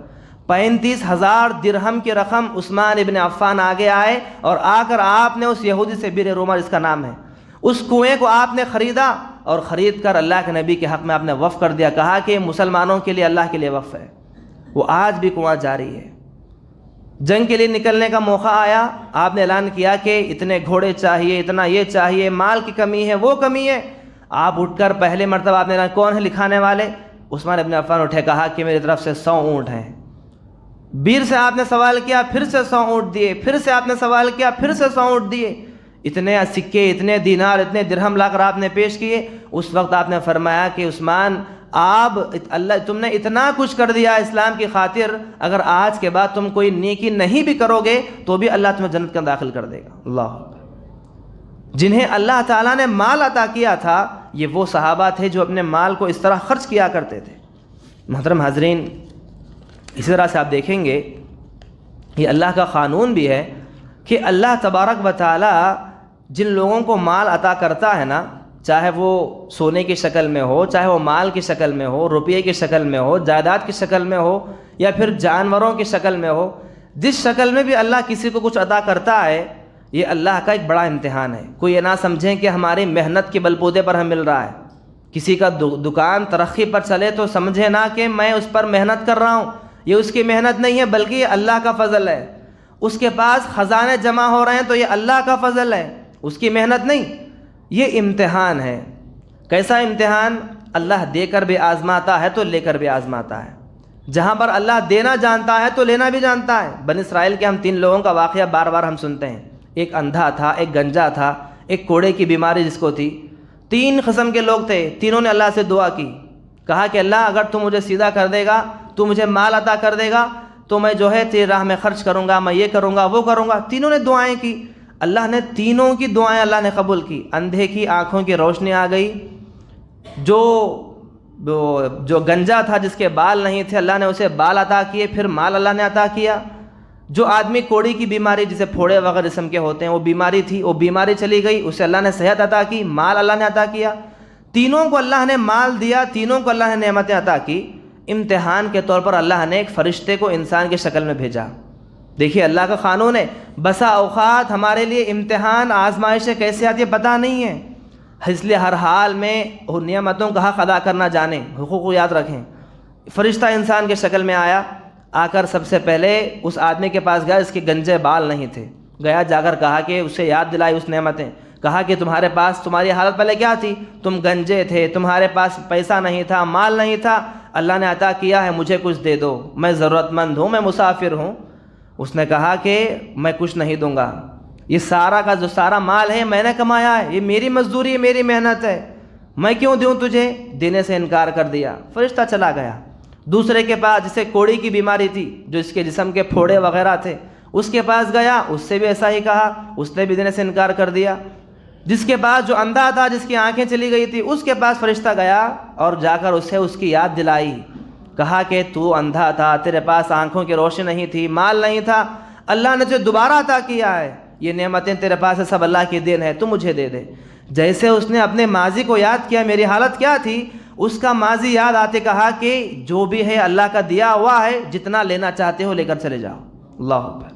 Speaker 1: 35,000 درہم کی رقم. عثمان ابن عفان آگے آئے اور آ کر آپ نے اس یہودی سے، بیر روما جس کا نام ہے، اس کنویں کو آپ نے خریدا اور خرید کر اللہ کے نبی کے حق میں آپ نے وقف کر دیا. کہا کہ مسلمانوں کے لیے، اللہ کے لیے وقف ہے. وہ آج بھی کنواں جاری ہے. جنگ کے لیے نکلنے کا موقع آیا، آپ نے اعلان کیا کہ اتنے گھوڑے چاہیے، اتنا یہ چاہیے، مال کی کمی ہے، وہ کمی ہے. آپ اٹھ کر پہلے مرتبہ آپ نے اعلان، کون ہے لکھانے والے؟ عثمان ابن عفان اٹھے، کہا کہ میری طرف سے 100 اونٹ ہیں. بیر سے آپ نے سوال کیا، پھر سے 100 اونٹ دیے، پھر سے آپ نے سوال کیا، پھر سے 100 اونٹ دیے، اتنے سکے، اتنے دینار، اتنے درہم لا کر آپ نے پیش کیے۔ اس وقت آپ نے فرمایا کہ عثمان، آپ تم نے اتنا کچھ کر دیا اسلام کی خاطر، اگر آج کے بعد تم کوئی نیکی نہیں بھی کرو گے تو بھی اللہ تمہیں جنت میں داخل کر دے گا۔ اللہ اکبر۔ جنہیں اللہ تعالیٰ نے مال عطا کیا تھا، یہ وہ صحابہ تھے جو اپنے مال کو اس طرح خرچ کیا کرتے تھے۔ محترم حاضرین، اسی طرح سے آپ دیکھیں گے یہ اللہ کا قانون بھی ہے کہ اللہ تبارک و تعالیٰ جن لوگوں کو مال عطا کرتا ہے نا، چاہے وہ سونے کی شکل میں ہو، چاہے وہ مال کی شکل میں ہو، روپیے کی شکل میں ہو، جائیداد کی شکل میں ہو، یا پھر جانوروں کی شکل میں ہو، جس شکل میں بھی اللہ کسی کو کچھ عطا کرتا ہے، یہ اللہ کا ایک بڑا امتحان ہے۔ کوئی یہ نہ سمجھیں کہ ہماری محنت کے بلبوتے پر ہمیں مل رہا ہے۔ کسی کا دکان ترقی پر چلے تو سمجھے نہ کہ میں اس پر محنت کر رہا ہوں، یہ اس کی محنت نہیں ہے بلکہ یہ اللہ کا فضل ہے۔ اس کے پاس خزانے جمع ہو رہے ہیں تو یہ اللہ کا فضل ہے، اس کی محنت نہیں، یہ امتحان ہے۔ کیسا امتحان؟ اللہ دے کر بھی آزماتا ہے تو لے کر بھی آزماتا ہے۔ جہاں پر اللہ دینا جانتا ہے تو لینا بھی جانتا ہے۔ بنی اسرائیل کے ہم 3 لوگوں کا واقعہ بار بار ہم سنتے ہیں، ایک اندھا تھا، ایک گنجا تھا، ایک کوڑے کی بیماری جس کو تھی۔ 3 قسم کے لوگ تھے، تینوں نے اللہ سے دعا کی، کہا کہ اللہ اگر تو مجھے سیدھا کر دے گا، تو مجھے مال عطا کر دے گا تو میں جو ہے تیری راہ میں خرچ کروں گا، میں یہ کروں گا وہ کروں گا۔ تینوں نے دعائیں کی، اللہ نے تینوں کی دعائیں اللہ نے قبول کی۔ اندھے کی آنکھوں کی روشنی آ گئی، جو گنجا تھا جس کے بال نہیں تھے اللہ نے اسے بال عطا کیے، پھر مال اللہ نے عطا کیا۔ جو آدمی کوڑی کی بیماری جسے پھوڑے وغیرہ جسم کے ہوتے ہیں وہ بیماری تھی، وہ بیماری چلی گئی، اسے اللہ نے صحت عطا کی، مال اللہ نے عطا کیا۔ تینوں کو اللہ نے مال دیا، تینوں کو اللہ نے نعمتیں عطا کی۔ امتحان کے طور پر اللہ نے ایک فرشتے کو انسان کی شکل میں بھیجا۔ دیکھیے اللہ کا قانون ہے، بسا اوقات ہمارے لیے امتحان آزمائشیں کیسے آتی ہے پتہ نہیں ہے، اس لیے ہر حال میں نعمتوں کا حق ادا کرنا جانیں، حقوق کو یاد رکھیں۔ فرشتہ انسان کی شکل میں آیا، آ کر سب سے پہلے اس آدمی کے پاس گیا جس کے گنجے بال نہیں تھے، گیا جا کر کہا کہ اسے یاد دلائی اس نعمتیں، کہا کہ تمہاری حالت پہلے کیا تھی؟ تم گنجے تھے، تمہارے پاس پیسہ نہیں تھا، مال نہیں تھا، اللہ نے عطا کیا ہے، مجھے کچھ دے دو، میں ضرورت مند ہوں، میں مسافر ہوں۔ اس نے کہا کہ میں کچھ نہیں دوں گا، یہ سارا کا جو سارا مال ہے میں نے کمایا ہے، یہ میری مزدوری ہے، میری محنت ہے، میں کیوں دوں تجھے؟ دینے سے انکار کر دیا، فرشتہ چلا گیا۔ دوسرے کے پاس جسے کوڑی کی بیماری تھی، جو اس کے جسم کے پھوڑے وغیرہ تھے، اس کے پاس گیا، اس سے بھی ایسا ہی کہا، اس نے بھی دینے سے انکار کر دیا۔ جس کے پاس جو اندھا تھا، جس کی آنکھیں چلی گئی تھی، اس کے پاس فرشتہ گیا اور جا کر اسے اس کی یاد دلائی، کہا کہ تو اندھا تھا، تیرے پاس آنکھوں کی روشنی نہیں تھی، مال نہیں تھا، اللہ نے تجھے دوبارہ عطا کیا ہے، یہ نعمتیں تیرے پاس ہے، سب اللہ کی دین ہے، تو مجھے دے دے۔ جیسے اس نے اپنے ماضی کو یاد کیا، میری حالت کیا تھی، اس کا ماضی یاد آتے کہا کہ جو بھی ہے اللہ کا دیا ہوا ہے، جتنا لینا چاہتے ہو لے کر چلے جاؤ۔ اللہ اکبر۔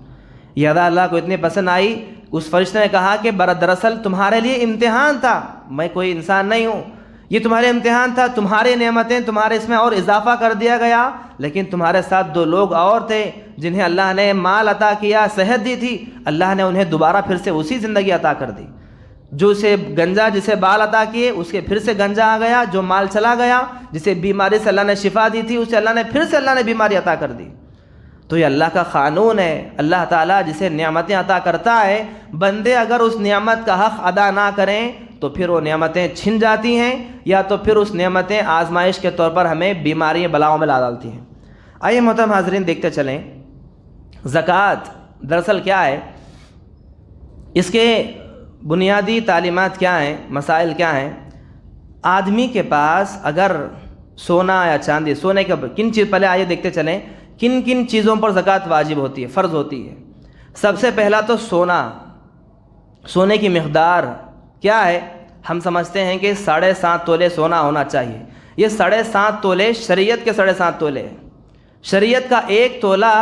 Speaker 1: یہ ادا اللہ کو اتنی پسند آئی، اس فرشتے نے کہا کہ دراصل تمہارے لیے امتحان تھا، میں کوئی انسان نہیں ہوں، یہ تمہارے امتحان تھا، تمہاری نعمتیں تمہارے اس میں اور اضافہ کر دیا گیا، لیکن تمہارے ساتھ 2 لوگ اور تھے جنہیں اللہ نے مال عطا کیا، صحت دی تھی، اللہ نے انہیں دوبارہ پھر سے اسی زندگی عطا کر دی۔ جو اسے گنجا جسے بال عطا کیے اس کے پھر سے گنجا آ گیا، جو مال چلا گیا، جسے بیماری سے اللہ نے شفا دی تھی اسے اللہ نے پھر سے بیماری عطا کر دی۔ تو یہ اللہ کا قانون ہے، اللہ تعالیٰ جسے نعمتیں عطا کرتا ہے، بندے اگر اس نعمت کا حق ادا نہ کریں تو پھر وہ نعمتیں چھن جاتی ہیں، یا تو پھر اس نعمتیں آزمائش کے طور پر ہمیں بیماری بلاؤں میں لا ڈالتی ہیں۔ آئیے محترم حاضرین دیکھتے چلیں زکوٰۃ دراصل کیا ہے، اس کے بنیادی تعلیمات کیا ہیں، مسائل کیا ہیں۔ آدمی کے پاس اگر سونا یا چاندی، سونے کے کن چیز، پہلے آئیے دیکھتے چلیں کن کن چیزوں پر زکوٰۃ واجب ہوتی ہے، فرض ہوتی ہے۔ سب سے پہلا تو سونے کی مقدار کیا ہے؟ ہم سمجھتے ہیں کہ 7.5 تولے سونا ہونا چاہیے۔ یہ 7.5 تولے شریعت کے 7.5 تولے ہیں۔ شریعت کا 1 تولہ،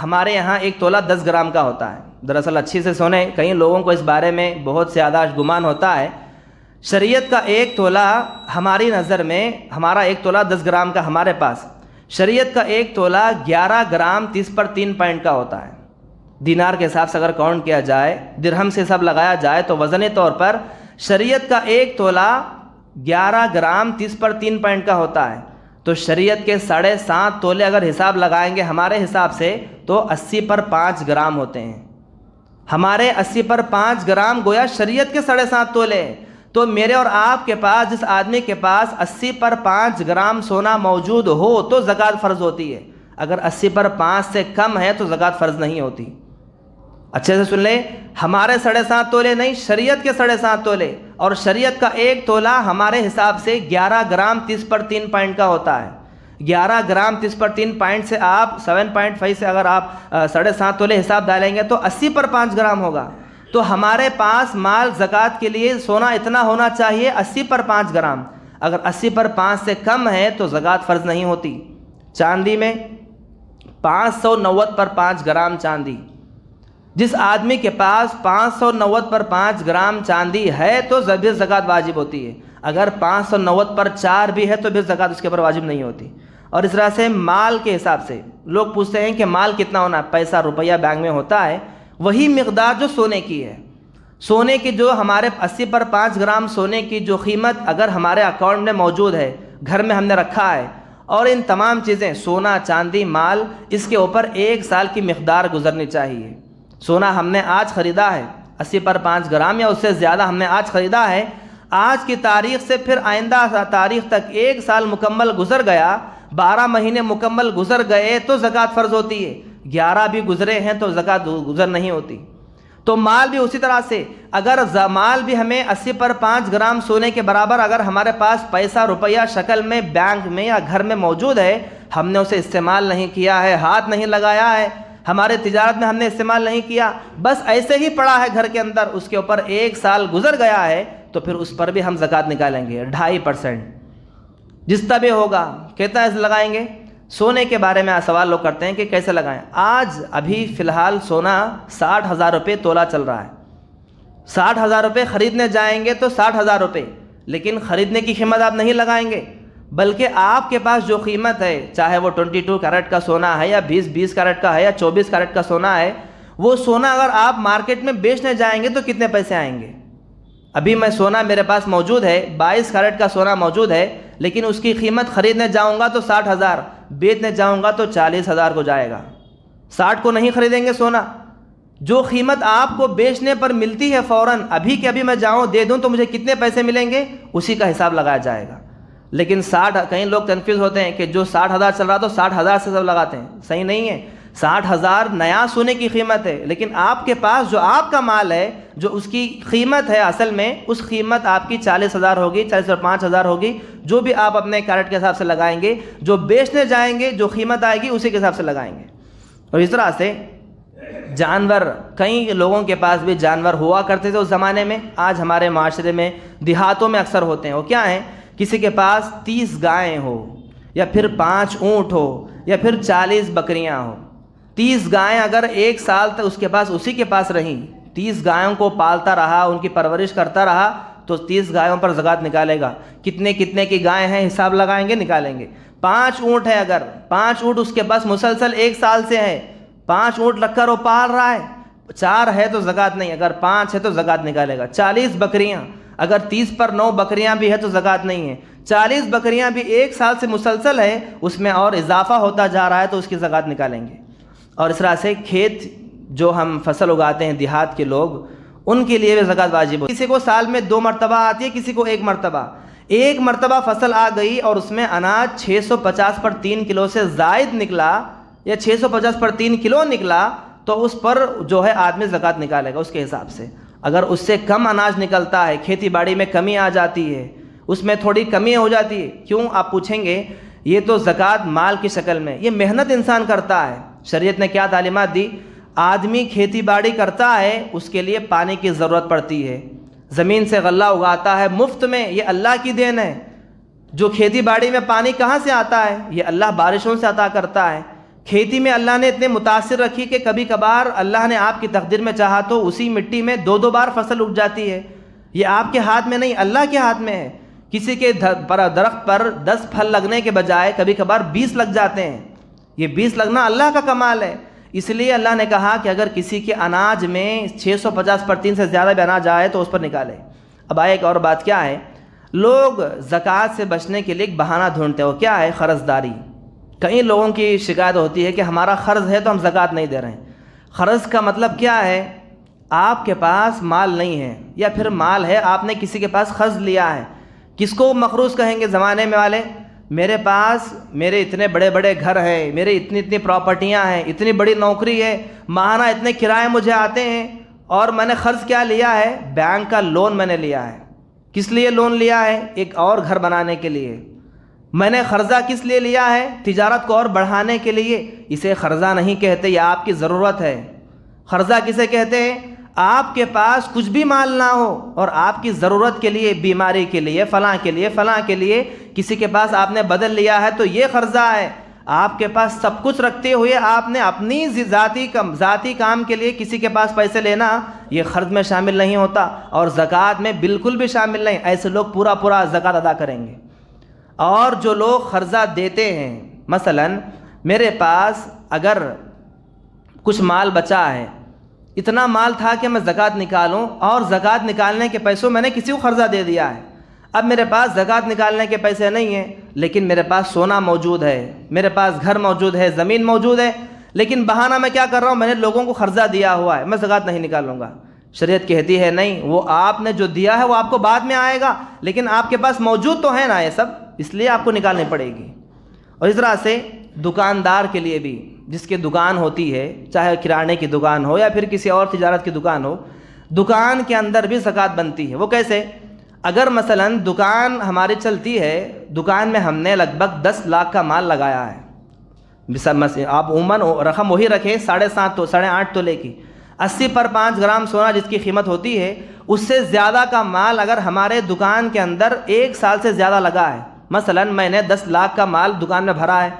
Speaker 1: ہمارے یہاں 1 تولہ 10 گرام کا ہوتا ہے۔ دراصل اچھی سے سنیں، کئی لوگوں کو اس بارے میں بہت زیادہ گمان ہوتا ہے۔ شریعت کا 1 تولہ ہماری نظر میں، ہمارا 1 تولہ 10 گرام کا ہمارے پاس، شریعت کا 1 تولہ 11 گرام 30/3 پوائنٹ کا ہوتا ہے۔ دینار کے حساب سے اگر کاؤنٹ کیا جائے، درہم سے سب لگایا جائے تو وزنی طور پر شریعت کا 1 تولہ 11 گرام 30/3 پوائنٹ کا ہوتا ہے۔ تو شریعت کے 7.5 تولے اگر حساب لگائیں گے ہمارے حساب سے تو 80 پر 5 گرام ہوتے ہیں. ہمارے 80 پر 5 گرام گویا شریعت کے 7.5 تولے. تو میرے اور آپ کے پاس، جس آدمی کے پاس 80 پر 5 گرام سونا موجود ہو تو زکوٰۃ فرض ہوتی ہے. اگر 80 پر 5 سے کم ہے تو زکوٰۃ فرض نہیں ہوتی. اچھے سے سن لیں، ہمارے 7.5 تولے نہیں، شریعت کے 7.5 تولے. اور شریعت کا 1 تولہ ہمارے حساب سے 11 گرام 30 پر 3 پوائنٹ کا ہوتا ہے. 11 گرام 30 پر 3 پوائنٹ سے آپ 7.5 سے اگر آپ 7.5 تولے حساب ڈالیں گے تو 80 پر 5 گرام ہوگا. تو ہمارے پاس مال زکوٰۃ کے لیے سونا اتنا ہونا چاہیے 80 پر 5 گرام. اگر 80 پر 5 سے کم ہے تو زکوٰۃ فرض نہیں ہوتی. چاندی میں 590 پر 5 گرام چاندی، جس آدمی کے پاس 590 پر 5 گرام چاندی ہے تو پھر زکوٰۃ واجب ہوتی ہے. اگر 590 پر 4 بھی ہے تو پھر زکوٰۃ اس کے اوپر واجب نہیں ہوتی. اور اس طرح سے مال کے حساب سے لوگ پوچھتے ہیں کہ مال کتنا ہونا ہے، پیسہ روپیہ بینک میں ہوتا ہے وہی مقدار جو سونے کی ہے. سونے کی جو ہمارے 80 پر 5 گرام سونے کی جو قیمت اگر ہمارے اکاؤنٹ میں موجود ہے، گھر میں ہم نے رکھا ہے، اور ان تمام چیزیں سونا چاندی مال، اس کے اوپر 1 سال کی مقدار گزرنی چاہیے. سونا ہم نے آج خریدا ہے 80 پر 5 گرام یا اس سے زیادہ ہم نے آج خریدا ہے، آج کی تاریخ سے پھر آئندہ تاریخ تک 1 سال مکمل گزر گیا، 12 مہینے مکمل گزر گئے تو زکوٰۃ فرض ہوتی ہے. 11 بھی گزرے ہیں تو زکوٰۃ گزر نہیں ہوتی. تو مال بھی اسی طرح سے، اگر مال بھی ہمیں 80 پر 5 گرام سونے کے برابر اگر ہمارے پاس پیسہ روپیہ شکل میں بینک میں یا گھر میں موجود ہے، ہم نے اسے استعمال نہیں کیا ہے، ہاتھ نہیں لگایا ہے، ہمارے تجارت میں ہم نے استعمال نہیں کیا، بس ایسے ہی پڑا ہے گھر کے اندر، اس کے اوپر 1 سال گزر گیا ہے تو پھر اس پر بھی ہم زکوٰۃ نکالیں گے 2.5%. جتنا بھی ہوگا کتنا ایسے لگائیں گے. سونے کے بارے میں سوال لوگ کرتے ہیں کہ کیسے لگائیں. آج ابھی فی الحال سونا 60,000 روپے تولہ چل رہا ہے. 60,000 روپے خریدنے جائیں گے تو 60,000 روپے، لیکن خریدنے کی قیمت آپ نہیں لگائیں گے، بلکہ آپ کے پاس جو قیمت ہے، چاہے وہ 22 کیرٹ کا سونا ہے یا 20 کیرٹ کا ہے یا 24 کیرٹ کا سونا ہے، وہ سونا اگر آپ مارکیٹ میں بیچنے جائیں گے تو کتنے پیسے آئیں گے. ابھی میں سونا میرے پاس موجود ہے، 22 کیرٹ کا سونا موجود ہے، لیکن اس کی قیمت خریدنے جاؤں گا تو 60,000، بیچنے جاؤں گا تو 40,000 کو جائے گا. 60 کو نہیں خریدیں گے سونا. جو قیمت آپ کو بیچنے پر ملتی ہے فوراً، ابھی کہ ابھی میں جاؤں دے دوں تو مجھے کتنے پیسے ملیں گے، اسی کا حساب لگایا جائے گا. لیکن 60، کئی لوگ کنفیوز ہوتے ہیں کہ جو 60,000 چل رہا تو 60,000 سے سب لگاتے ہیں. صحیح نہیں ہے. 60,000 نیا سونے کی قیمت ہے، لیکن آپ کے پاس جو آپ کا مال ہے، جو اس کی قیمت ہے اصل میں، اس قیمت آپ کی 40,000 ہوگی، 40 اور 5,000 ہوگی، جو بھی آپ اپنے کیرٹ کے حساب سے لگائیں گے. جو بیچنے جائیں گے جو قیمت آئے گی اسی کے حساب سے لگائیں گے. اور اس طرح سے جانور، کئی لوگوں کے پاس بھی جانور ہوا کرتے تھے اس زمانے میں، آج ہمارے معاشرے میں دیہاتوں میں اکثر ہوتے ہیں. وہ کیا ہیں؟ کسی کے پاس 30 گائیں ہو، یا پھر 5 اونٹ ہو، یا پھر 40 بکریاں ہو. 30 گائیں اگر 1 سال تک اس کے پاس اسی کے پاس رہیں، 30 گایوں کو پالتا رہا، ان کی پرورش کرتا رہا، تو 30 گایوں پر زکوٰۃ نکالے گا. کتنے کی گائیں ہیں حساب لگائیں گے، نکالیں گے. 5 اونٹ ہے، اگر 5 اونٹ اس کے پاس مسلسل 1 سال سے ہے، 5 اونٹ رکھ کر وہ پال رہا ہے، 4 ہے تو زکوٰۃ نہیں، اگر 5 ہے تو زکوٰۃ نکالے گا. 40 بکریاں، اگر 30 پر 9 بکریاں بھی ہے تو زکوٰۃ نہیں ہے. 40 بکریاں بھی 1 سال سے مسلسل ہے، اس میں اور اضافہ ہوتا جا رہا ہے تو اس کی زکوٰۃ نکالیں گے. اور اس طرح سے کھیت جو ہم فصل اگاتے ہیں دیہات کے لوگ، ان کے لیے بھی زکوٰۃ واجب ہوتی ہے. کسی کو سال میں 2 مرتبہ آتی ہے، کسی کو 1 مرتبہ. 1 مرتبہ فصل آ گئی اور اس میں اناج 650 پر 3 کلو سے زائد نکلا، یا 650 پر 3 کلو نکلا، تو اس پر جو ہے آدمی زکوٰۃ نکالے گا اس کے حساب سے. اگر اس سے کم اناج نکلتا ہے، کھیتی باڑی میں کمی آ جاتی ہے، اس میں تھوڑی کمی ہو جاتی ہے، کیوں آپ پوچھیں گے؟ یہ تو زکوٰۃ مال کی شکل میں، یہ محنت انسان کرتا ہے. شریعت نے کیا تعلیمات دی؟ آدمی کھیتی باڑی کرتا ہے، اس کے لیے پانی کی ضرورت پڑتی ہے. زمین سے غلہ اگاتا ہے مفت میں، یہ اللہ کی دین ہے. جو کھیتی باڑی میں پانی کہاں سے آتا ہے؟ یہ اللہ بارشوں سے عطا کرتا ہے. کھیتی میں اللہ نے اتنے متاثر رکھی کہ کبھی کبھار اللہ نے آپ کی تقدیر میں چاہا تو اسی مٹی میں 2 بار فصل اگ جاتی ہے. یہ آپ کے ہاتھ میں نہیں، اللہ کے ہاتھ میں ہے. کسی کے درخت پر 10 پھل لگنے کے بجائے کبھی کبھار 20 لگ جاتے ہیں. یہ 20 لگنا اللہ کا کمال ہے. اس لیے اللہ نے کہا کہ اگر کسی کے اناج میں 650 پر 3 سے زیادہ بھی اناج آئے تو اس پر نکالے. اب ایک اور بات کیا ہے، لوگ زکوٰۃ سے بچنے کے لیے ایک بہانہ ڈھونڈتے ہیں، وہ کیا ہے؟ قرض داری۔ کئی لوگوں کی شکایت ہوتی ہے کہ ہمارا قرض ہے تو ہم زکوٰۃ نہیں دے رہے ہیں۔ قرض کا مطلب کیا ہے؟ آپ کے پاس مال نہیں ہے، یا پھر مال ہے آپ نے کسی کے پاس قرض لیا ہے۔ کس کو مقروض کہیں گے زمانے میں والے؟ میرے اتنے بڑے بڑے گھر ہیں، میرے اتنی پراپرٹیاں ہیں، اتنی بڑی نوکری ہے، ماہانہ اتنے کرائے مجھے آتے ہیں، اور میں نے قرض کیا لیا ہے؟ بینک کا لون میں نے لیا ہے۔ کس لیے لون لیا ہے؟ ایک اور گھر بنانے کے لیے۔ میں نے قرضہ کس لیے لیا ہے؟ تجارت کو اور بڑھانے کے لیے۔ اسے قرضہ نہیں کہتے، یہ آپ کی ضرورت ہے۔ قرضہ کسے کہتے ہیں؟ آپ کے پاس کچھ بھی مال نہ ہو اور آپ کی ضرورت کے لیے، بیماری کے لیے، فلاں کے لیے کسی کے پاس آپ نے بدل لیا ہے، تو یہ قرضہ ہے۔ آپ کے پاس سب کچھ رکھتے ہوئے آپ نے اپنی ذاتی کام کے لیے کسی کے پاس پیسے لینا، یہ قرض میں شامل نہیں ہوتا، اور زکوٰۃ میں بالکل بھی شامل نہیں۔ ایسے لوگ پورا زکوٰۃ ادا کریں گے۔ اور جو لوگ قرضہ دیتے ہیں، مثلا میرے پاس اگر کچھ مال بچا ہے، اتنا مال تھا کہ میں زکوٰۃ نکالوں، اور زکوٰۃ نکالنے کے پیسوں میں نے کسی کو قرضہ دے دیا ہے۔ اب میرے پاس زکوٰۃ نکالنے کے پیسے نہیں ہیں، لیکن میرے پاس سونا موجود ہے، میرے پاس گھر موجود ہے، زمین موجود ہے، لیکن بہانہ میں کیا کر رہا ہوں؟ میں نے لوگوں کو قرضہ دیا ہوا ہے، میں زکوٰۃ نہیں نکالوں گا۔ شریعت کہتی ہے نہیں، وہ آپ نے جو دیا ہے وہ آپ کو بعد میں آئے گا، لیکن آپ کے پاس موجود تو ہے نا یہ سب، اس لیے آپ کو نکالنی پڑے گی۔ اور اس طرح سے دکاندار کے لیے بھی، جس کی دکان ہوتی ہے، چاہے کرانے کی دکان ہو یا پھر کسی اور تجارت کی دکان ہو، دکان کے اندر بھی زکوٰۃ بنتی ہے۔ وہ کیسے؟ اگر مثلا دکان ہماری چلتی ہے، دکان میں ہم نے لگ بھگ 10 لاکھ کا مال لگایا ہے، آپ عموماً رقم وہی رکھیں 7.5 تولے کی، 80 پر 5 گرام سونا جس کی قیمت ہوتی ہے، اس سے زیادہ کا مال اگر ہمارے دکان کے اندر 1 سال سے زیادہ لگا ہے، مثلا میں نے 10 لاکھ کا مال دکان میں بھرا ہے،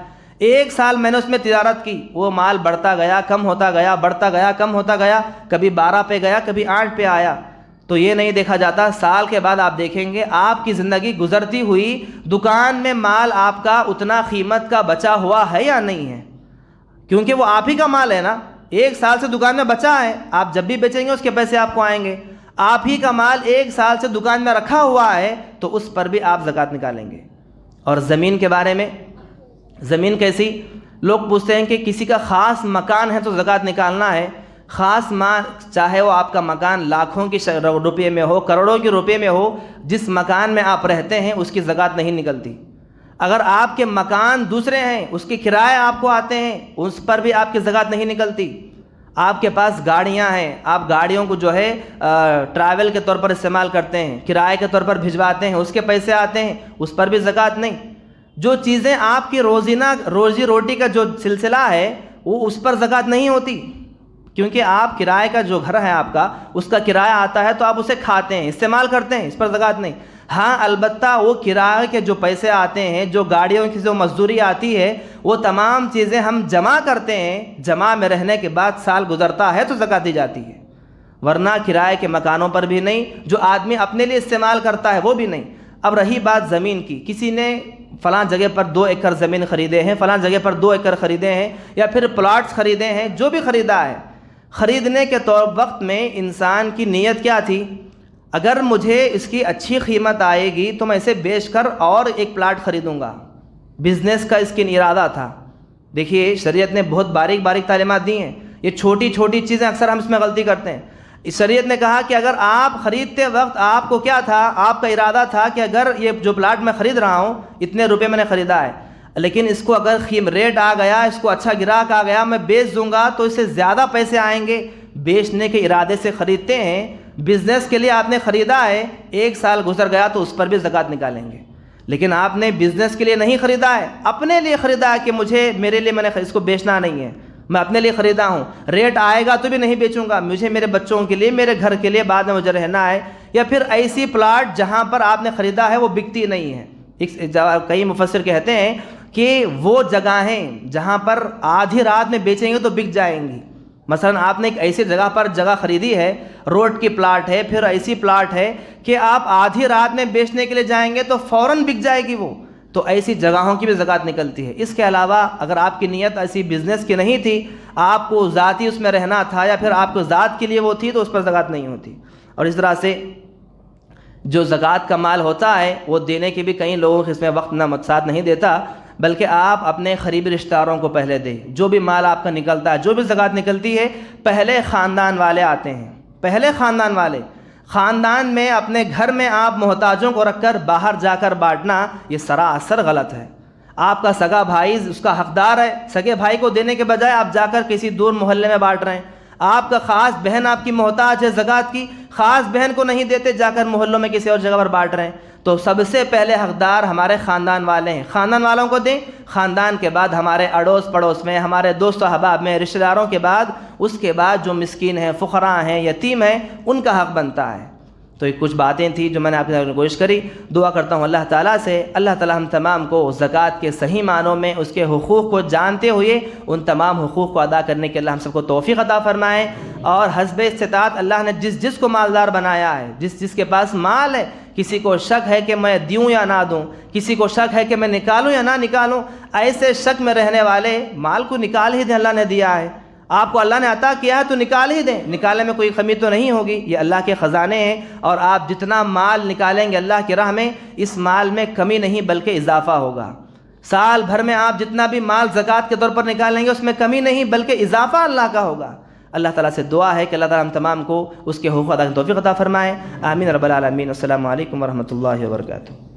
Speaker 1: 1 سال میں نے اس میں تجارت کی، وہ مال بڑھتا گیا، کم ہوتا گیا، بڑھتا گیا، کم ہوتا گیا، کبھی 12 پہ گیا، کبھی 8 پہ آیا، تو یہ نہیں دیکھا جاتا سال کے بعد آپ دیکھیں گے آپ کی زندگی گزرتی ہوئی دکان میں مال آپ کا اتنا قیمت کا بچا ہوا ہے یا نہیں ہے، کیونکہ وہ آپ ہی کا مال ہے نا، 1 سال سے دکان میں بچا ہے، آپ جب بھی بیچیں گے اس کے پیسے آپ کو آئیں گے، آپ ہی کا مال 1 سال سے دکان میں رکھا ہوا ہے تو اس پر بھی آپ زکوٰۃ نکالیں گے۔ اور زمین کے بارے میں، زمین کیسی؟ لوگ پوچھتے ہیں کہ کسی کا خاص مکان ہے تو زکوٰۃ نکالنا ہے۔ خاص چاہے وہ آپ کا مکان لاکھوں کی روپے میں ہو، کروڑوں کے روپے میں ہو، جس مکان میں آپ رہتے ہیں اس کی زکوٰۃ نہیں نکلتی۔ اگر آپ کے مکان دوسرے ہیں، اس کے کرائے آپ کو آتے ہیں، اس پر بھی آپ کی زکوٰۃ نہیں نکلتی۔ آپ کے پاس گاڑیاں ہیں، آپ گاڑیوں کو جو ہے ٹریول کے طور پر استعمال کرتے ہیں، کرائے کے طور پر بھجواتے ہیں، اس کے پیسے آتے ہیں، اس پر بھی زکوٰۃ نہیں۔ جو چیزیں آپ کی روزی روٹی کا جو سلسلہ ہے وہ اس پر زکوٰۃ نہیں ہوتی، کیونکہ آپ کرائے کا جو گھر ہے آپ کا، اس کا کرایہ آتا ہے تو آپ اسے کھاتے ہیں، استعمال کرتے ہیں، اس پر زکوٰۃ نہیں۔ ہاں البتہ وہ کرائے کے جو پیسے آتے ہیں، جو گاڑیوں کی جو مزدوری آتی ہے، وہ تمام چیزیں ہم جمع کرتے ہیں، جمع میں رہنے کے بعد سال گزرتا ہے تو زکوٰۃ دی جاتی ہے، ورنہ کرائے کے مکانوں پر بھی نہیں، جو آدمی اپنے لیے استعمال کرتا ہے وہ بھی نہیں۔ اب رہی بات زمین کی، کسی نے فلاں جگہ پر 2 ایکڑ زمین خریدے ہیں، فلاں جگہ پر 2 ایکڑ خریدے ہیں، یا پھر پلاٹس خریدے ہیں، جو بھی خریدا ہے، خریدنے کے وقت میں انسان کی نیت کیا تھی؟ اگر مجھے اس کی اچھی قیمت آئے گی تو میں اسے بیچ کر اور ایک پلاٹ خریدوں گا، بزنس کا اس کی ارادہ تھا۔ دیکھیے شریعت نے بہت باریک تعلیمات دی ہیں، یہ چھوٹی چھوٹی چیزیں اکثر ہم اس میں غلطی کرتے ہیں۔ شریعت نے کہا کہ اگر آپ خریدتے وقت آپ کو کیا تھا؟ آپ کا ارادہ تھا کہ اگر یہ جو پلاٹ میں خرید رہا ہوں اتنے روپے میں نے خریدا ہے، لیکن اس کو اگر ریٹ آ گیا، اس کو اچھا گراہک آ گیا، میں بیچ دوں گا تو اس سے زیادہ پیسے آئیں گے، بیچنے کے ارادے سے خریدتے ہیں۔ بزنس کے لیے آپ نے خریدا ہے، 1 سال گزر گیا تو اس پر بھی زکوٰۃ نکالیں گے، لیکن آپ نے بزنس کے لیے نہیں خریدا ہے، اپنے لیے خریدا ہے کہ میرے لیے میں نے اس کو بیچنا نہیں ہے، میں اپنے لیے خریدا ہوں، ریٹ آئے گا تو بھی نہیں بیچوں گا، مجھے میرے بچوں کے لیے، میرے گھر کے لیے بعد میں مجھے رہنا ہے۔ یا پھر ایسی پلاٹ جہاں پر آپ نے خریدا ہے وہ بکتی نہیں ہے۔ کئی مفسر کہتے ہیں کہ وہ جگہیں جہاں پر آدھی رات میں بیچیں گے تو بک جائیں گی۔ مثلا آپ نے ایک ایسی جگہ خریدی ہے، روڈ کی پلاٹ ہے، پھر ایسی پلاٹ ہے کہ آپ آدھی رات میں بیچنے کے لیے جائیں گے تو فوراً بک جائے گی وہ، تو ایسی جگہوں کی بھی زکوٰۃ نکلتی ہے۔ اس کے علاوہ اگر آپ کی نیت ایسی بزنس کی نہیں تھی، آپ کو ذاتی اس میں رہنا تھا، یا پھر آپ کو ذات کے لیے وہ تھی، تو اس پر زکوٰۃ نہیں ہوتی۔ اور اس طرح سے جو زکوٰۃ کا مال ہوتا ہے وہ دینے کی بھی کئی لوگوں کے اس میں وقت نہ ساتھ نہیں دیتا، بلکہ آپ اپنے قریبی رشتہ داروں کو پہلے دیں۔ جو بھی مال آپ کا نکلتا ہے، جو بھی زکوٰۃ نکلتی ہے، پہلے خاندان والے آتے ہیں، پہلے خاندان والے۔ خاندان میں اپنے گھر میں آپ محتاجوں کو رکھ کر باہر جا کر بانٹنا یہ سراسر غلط ہے۔ آپ کا سگا بھائی اس کا حقدار ہے، سگے بھائی کو دینے کے بجائے آپ جا کر کسی دور محلے میں بانٹ رہے ہیں۔ آپ کا خاص بہن آپ کی محتاج ہے زکوٰۃ کی، خاص بہن کو نہیں دیتے، جا کر محلوں میں کسی اور جگہ پر بانٹ رہے ہیں۔ تو سب سے پہلے حقدار ہمارے خاندان والے ہیں، خاندان والوں کو دیں۔ خاندان کے بعد ہمارے اڑوس پڑوس میں، ہمارے دوست و احباب میں، رشتہ داروں کے بعد، اس کے بعد جو مسکین ہیں، فقراء ہیں، یتیم ہیں، ان کا حق بنتا ہے۔ تو یہ کچھ باتیں تھیں جو میں نے آپ کے سامنے کوشش کری۔ دعا کرتا ہوں اللہ تعالیٰ سے، اللہ تعالیٰ ہم تمام کو زکوٰۃ کے صحیح معنوں میں اس کے حقوق کو جانتے ہوئے ان تمام حقوق کو ادا کرنے کے اللہ ہم سب کو توفیق عطا فرمائے، اور حسب استطاعت اللہ نے جس کو مالدار بنایا ہے، جس کے پاس مال ہے، کسی کو شک ہے کہ میں دوں یا نہ دوں، کسی کو شک ہے کہ میں نکالوں یا نہ نکالوں، ایسے شک میں رہنے والے مال کو نکال ہی دیں، اللہ نے دیا ہے، آپ کو اللہ نے عطا کیا ہے تو نکال ہی دیں، نکالنے میں کوئی کمی تو نہیں ہوگی، یہ اللہ کے خزانے ہیں، اور آپ جتنا مال نکالیں گے اللہ کی راہ میں، اس مال میں کمی نہیں بلکہ اضافہ ہوگا۔ سال بھر میں آپ جتنا بھی مال زکوٰۃ کے طور پر نکالیں گے اس میں کمی نہیں بلکہ اضافہ اللہ کا ہوگا۔ اللہ تعالیٰ سے دعا ہے کہ اللہ تعالیٰ ہم تمام کو اس کے حقوق ادا کرنے کی توفیق عطا فرمائے۔ آمین رب العالمین۔ السلام علیکم ورحمۃ اللہ وبرکاتہ۔